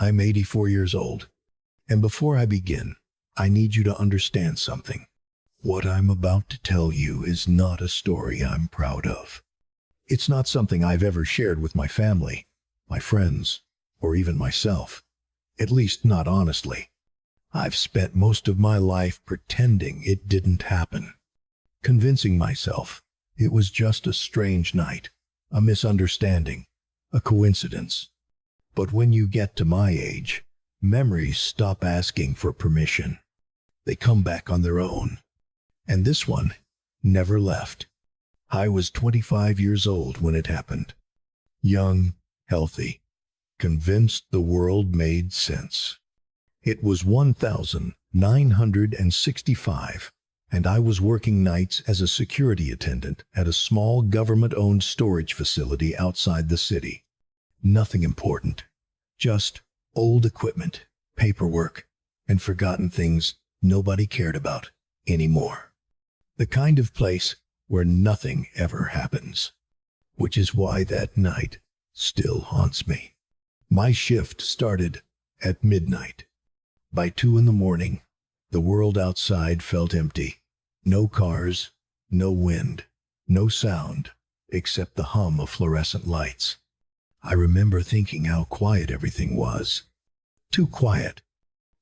I'm 84 years old, and before I begin, I need you to understand something. What I'm about to tell you is not a story I'm proud of. It's not something I've ever shared with my family, my friends, or even myself. At least not honestly. I've spent most of my life pretending it didn't happen, convincing myself it was just a strange night, a misunderstanding, a coincidence. But when you get to my age, memories stop asking for permission. They come back on their own. And this one never left. I was 25 years old when it happened. Young, healthy, convinced the world made sense. It was 1965, and I was working nights as a security attendant at a small government-owned storage facility outside the city. Nothing important, just old equipment, paperwork, and forgotten things nobody cared about anymore. The kind of place where nothing ever happens, which is why that night still haunts me. My shift started at midnight. By 2 a.m, the world outside felt empty. No cars, no wind, no sound, except the hum of fluorescent lights. I remember thinking how quiet everything was. Too quiet.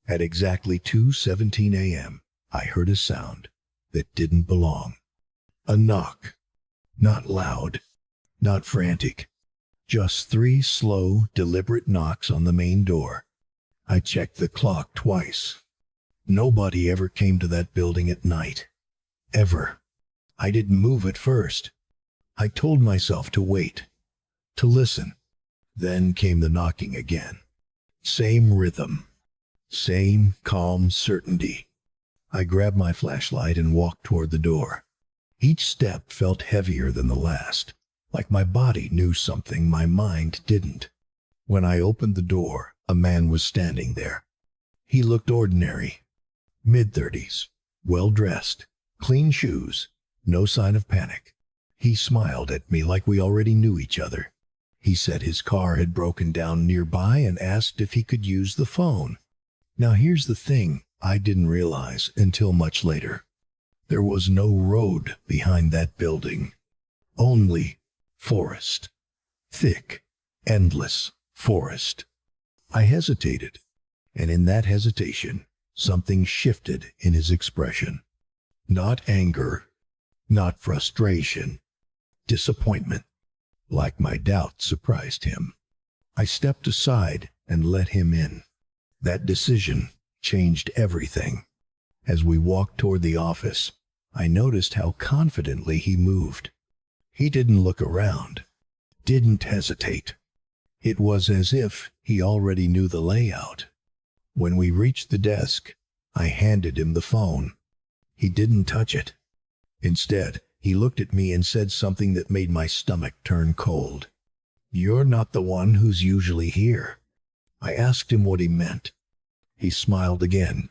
At exactly 2:17 a.m., I heard a sound that didn't belong. A knock. Not loud, not frantic. Just 3 slow, deliberate knocks on the main door. I checked the clock twice. Nobody ever came to that building at night. Ever. I didn't move at first. I told myself to wait, to listen. Then came the knocking again. Same rhythm. Same calm certainty. I grabbed my flashlight and walked toward the door. Each step felt heavier than the last, like my body knew something my mind didn't. When I opened the door, a man was standing there. He looked ordinary. Mid-30s, well-dressed, clean shoes, no sign of panic. He smiled at me like we already knew each other. He said his car had broken down nearby and asked if he could use the phone. Now here's the thing I didn't realize until much later. There was no road behind that building. Only forest. Thick, endless forest. I hesitated, and in that hesitation, something shifted in his expression. Not anger, not frustration, disappointment. Like my doubt surprised him. I stepped aside and let him in. That decision changed everything. As we walked toward the office, I noticed how confidently he moved. He didn't look around, didn't hesitate. It was as if he already knew the layout. When we reached the desk, I handed him the phone. He didn't touch it. Instead, he looked at me and said something that made my stomach turn cold. "You're not the one who's usually here." I asked him what he meant. He smiled again,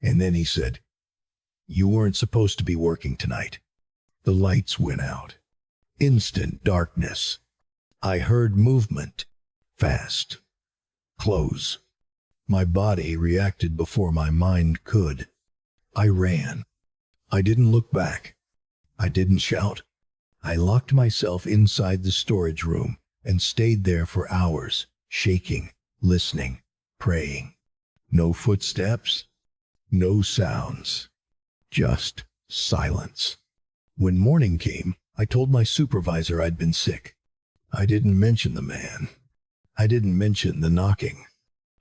and then he said, "You weren't supposed to be working tonight." The lights went out. Instant darkness. I heard movement. Fast. Close. My body reacted before my mind could. I ran. I didn't look back. I didn't shout. I locked myself inside the storage room and stayed there for hours, shaking, listening, praying. No footsteps, no sounds, just silence. When morning came, I told my supervisor I'd been sick. I didn't mention the man. I didn't mention the knocking.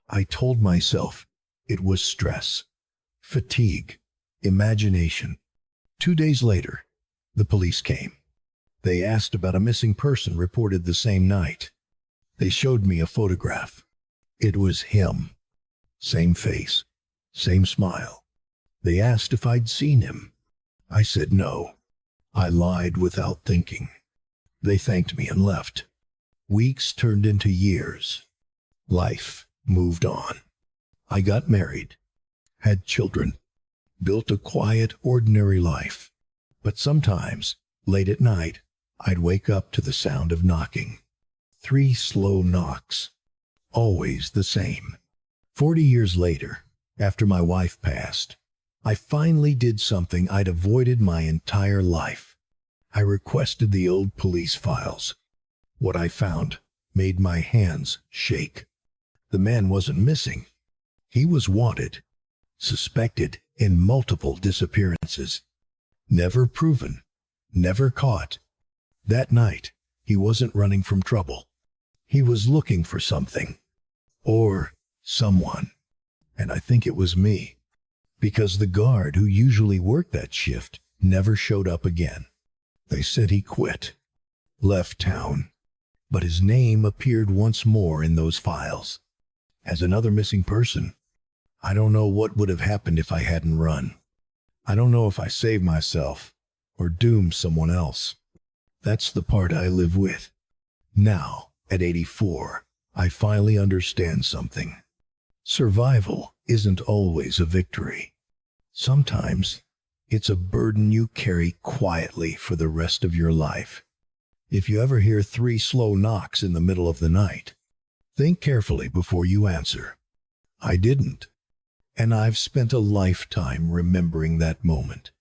I told myself it was stress, fatigue, imagination. 2 days later, the police came. They asked about a missing person reported the same night. They showed me a photograph. It was him. Same face, same smile. They asked if I'd seen him. I said no. I lied without thinking. They thanked me and left. Weeks turned into years. Life moved on. I got married, had children, built a quiet, ordinary life. But sometimes, late at night, I'd wake up to the sound of knocking. 3 slow knocks. Always the same. 40 years later, after my wife passed, I finally did something I'd avoided my entire life. I requested the old police files. What I found made my hands shake. The man wasn't missing. He was wanted, suspected in multiple disappearances. Never proven, never caught. That night, he wasn't running from trouble. He was looking for something. Or someone. And I think it was me. Because the guard who usually worked that shift never showed up again. They said he quit. Left town. But his name appeared once more in those files. As another missing person. I don't know what would have happened if I hadn't run. I don't know if I saved myself or doomed someone else. That's the part I live with. Now, at 84, I finally understand something. Survival isn't always a victory. Sometimes, it's a burden you carry quietly for the rest of your life. If you ever hear 3 slow knocks in the middle of the night, think carefully before you answer. I didn't. And I've spent a lifetime remembering that moment.